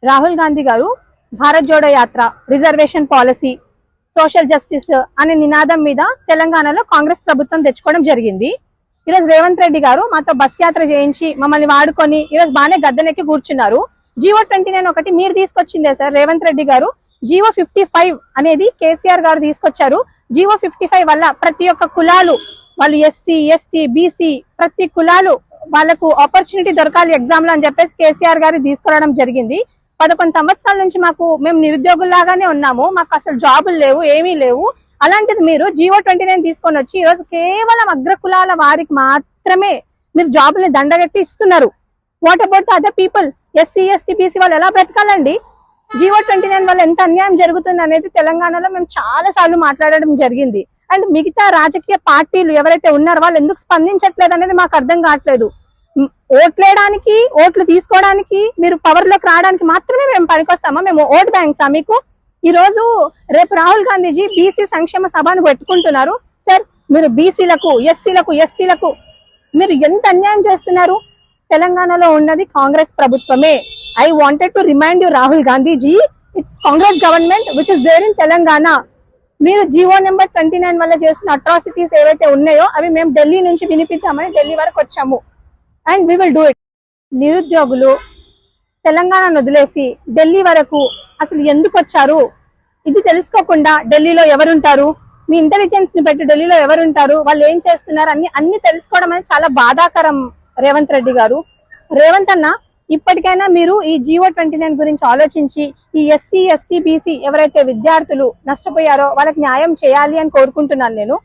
రాహుల్ గాంధీ గారు Bharat Jodo Yatra, reservation policy, social justice అనే నినాదం మీద తెలంగాణలో కాంగ్రెస్ ప్రభుత్వం తెచ్చుకోవడం జరిగింది. ఈరోజు రేవంత్ రెడ్డి గారు మాతో బస్ యాత్ర చేయించి మమ్మల్ని వాడుకొని ఈరోజు బాగానే గద్దెనెక్కి కూర్చున్నారు. జియో 29 ఒకటి మీరు తీసుకొచ్చిందే సార్ రేవంత్ రెడ్డి గారు. జియో 55 అనేది కేసీఆర్ గారు తీసుకొచ్చారు. జియో 55 వల్ల ప్రతి ఒక్క కులాలు, వాళ్ళు ఎస్సీ, ఎస్టీ, బీసీ, ప్రతి కులాలు వాళ్ళకు ఆపర్చునిటీ దొరకాలి ఎగ్జామ్ లో అని చెప్పేసి కేసీఆర్ గారు తీసుకురావడం జరిగింది. 11 సంవత్సరాల నుంచి మేము నిరుద్యోగుల్లాగానే ఉన్నాము, మాకు అసలు జాబులు లేవు, ఏమీ లేవు. అలాంటిది మీరు జియో 29 తీసుకొని వచ్చి ఈరోజు కేవలం అగ్రకులాల వారికి మాత్రమే మీరు జాబుల్ని దండగట్టి ఇస్తున్నారు. What about the other people? SC, ST, BC వాళ్ళు ఎలా బ్రతకాలండి? జియో 29 వల్ల ఎంత అన్యాయం జరుగుతుంది అనేది తెలంగాణలో మేము చాలా సార్లు మాట్లాడడం జరిగింది. అండ్ మిగతా రాజకీయ పార్టీలు ఎవరైతే ఉన్నారో వాళ్ళు ఎందుకు స్పందించట్లేదు అనేది మాకు అర్థం కావట్లేదు. ఓట్లేయడానికి, ఓట్లు తీసుకోవడానికి, మీరు పవర్ లోకి రావడానికి మాత్రమే మేము పనికొస్తామా? మేము ఓట్ బ్యాంక్సా మీకు? ఈ రోజు రేపు రాహుల్ గాంధీజీ బీసీ సంక్షేమ సభను పెట్టుకుంటున్నారు. సార్ మీరు బీసీలకు, ఎస్సీలకు, ఎస్టీలకు మీరు ఎంత అన్యాయం చేస్తున్నారు? తెలంగాణలో ఉన్నది కాంగ్రెస్ ప్రభుత్వమే. I wanted to remind you Rahul Gandhiji, it's Congress government which is there in Telangana. మీరు జియో నెంబర్ 29 వల్ల చేస్తున్న అట్రాసిటీస్ ఏవైతే ఉన్నాయో అవి మేము ఢిల్లీ నుంచి వినిపిద్దామని ఢిల్లీ వరకు వచ్చాము. And we will do it. నిరుద్యోగులు తెలంగాణను వదిలేసి ఢిల్లీ వరకు అసలు ఎందుకు వచ్చారు? ఇది తెలుసుకోకుండా ఢిల్లీలో ఎవరుంటారు, మీ ఇంటెలిజెన్స్ ని పెట్టి ఢిల్లీలో ఎవరుంటారు, వాళ్ళు ఏం చేస్తున్నారు అన్ని తెలుసుకోవడం అనేది చాలా బాధాకరం. రేవంత్ రెడ్డి గారు, రేవంత్ అన్న, ఇప్పటికైనా మీరు ఈ జియో 29 గురించి ఆలోచించి ఈ ఎస్సీ, ఎస్టీ, బీసీ ఎవరైతే విద్యార్థులు నష్టపోయారో వాళ్ళకి న్యాయం చేయాలి అని కోరుకుంటున్నాను నేను.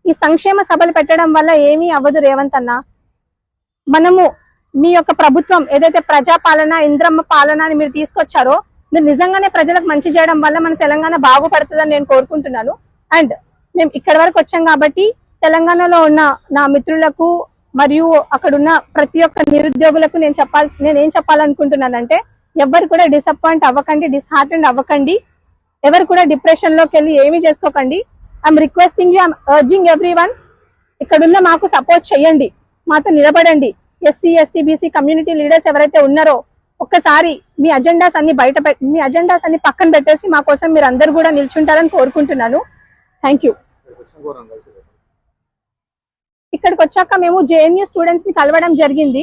ఈ సంక్షేమ సభలు పెట్టడం వల్ల ఏమీ అవ్వదు రేవంత్ అన్న. మనము మీ యొక్క ప్రభుత్వం ఏదైతే ప్రజాపాలన, ఇంద్రమ్మ పాలన అని మీరు తీసుకొచ్చారో, మీరు నిజంగానే ప్రజలకు మంచి చేయడం వల్ల మన తెలంగాణ బాగుపడుతుందని నేను కోరుకుంటున్నాను. అండ్ మేము ఇక్కడి వరకు వచ్చాం కాబట్టి తెలంగాణలో ఉన్న నా మిత్రులకు మరియు అక్కడున్న ప్రతి ఒక్క నిరుద్యోగులకు నేను ఏం చెప్పాలనుకుంటున్నానంటే, ఎవరు కూడా డిసప్పాయింట్ అవ్వకండి, డిస్హార్టెండ్ అవ్వకండి, ఎవరు కూడా డిప్రెషన్ లోకి వెళ్ళి ఏమీ చేసుకోకండి. I'm requesting you, I'm urging everyone, ఇక్కడున్న మాకు సపోర్ట్ చేయండి, మాతో నిలబడండి. SC, ST, BC community leaders ఎవరైతే ఉన్నారో ఒక్కసారి మీ అజెండాస్ అన్ని పక్కన పెట్టేసి మా కోసం మీరు అందరు కూడా నిల్చుంటారని కోరుకుంటున్నాను. Thank you. ఇక్కడికి వచ్చాక మేము జేఎన్యూ స్టూడెంట్స్ ని కలవడం జరిగింది.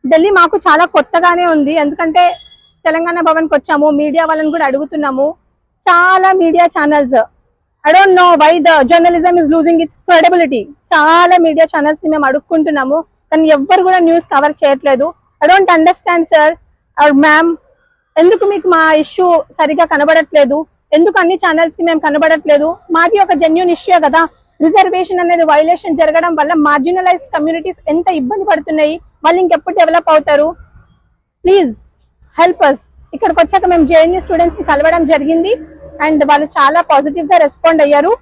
ఢిల్లీ మాకు చాలా కొత్తగానే ఉంది, ఎందుకంటే తెలంగాణ భవన్కి వచ్చాము, మీడియా వాళ్ళని కూడా అడుగుతున్నాము. చాలా media channels, I don't know why the journalism is losing its credibility. చాలా మీడియా ఛానల్స్ ని మేము అడుక్కుంటున్నాము, కానీ ఎవ్వరు కూడా న్యూస్ కవర్ చేయట్లేదు. I don't understand sir or ma'am, ఎందుకు మీకు మా ఇష్యూ సరిగా కనబడట్లేదు? ఎందుకు అన్ని ఛానల్స్ కి మేము కనబడట్లేదు? మాది ఒక జెన్యూన్ ఇష్యూ కదా. రిజర్వేషన్ అనేది వైలేషన్ జరగడం వల్ల మార్జినలైజ్డ్ కమ్యూనిటీస్ ఎంత ఇబ్బంది పడుతున్నాయి, వాళ్ళు ఇంకెప్పుడు డెవలప్ అవుతారు? Please help us. ఇక్కడికి వచ్చాక మేము జేఎన్యూ స్టూడెంట్స్ ని కలవడం జరిగింది అండ్ వాళ్ళు చాలా పాజిటివ్ గా రెస్పాండ్ అయ్యారు.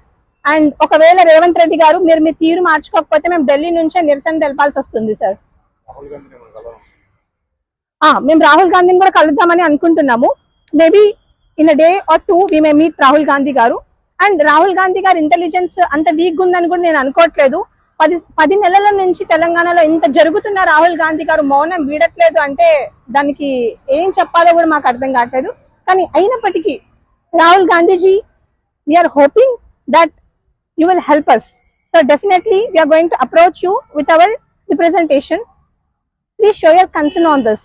అండ్ ఒకవేళ రేవంత్ రెడ్డి గారు మీరు మీ తీరు మార్చుకోకపోతే మేము ఢిల్లీ నుంచే నిరసన తెలపాల్సి వస్తుంది సార్. మేము రాహుల్ గాంధీని కూడా కలుద్దామని అనుకుంటున్నాము. Maybe in a day or 2 we may meet Rahul Gandhi garu. And Rahul Gandhi గారి ఇంటెలిజెన్స్ అంత వీక్ ఉందని కూడా నేను అనుకోవట్లేదు. 10 నెలల నుంచి తెలంగాణలో ఇంత జరుగుతున్న రాహుల్ గాంధీ గారు మౌనం వీడట్లేదు అంటే దానికి ఏం చెప్పాలో కూడా మాకు అర్థం కావట్లేదు. కానీ అయినప్పటికీ Rahul Gandhiji, we're hoping that you will help us. So definitely we are going to approach you with our representation. Please show your concern on this.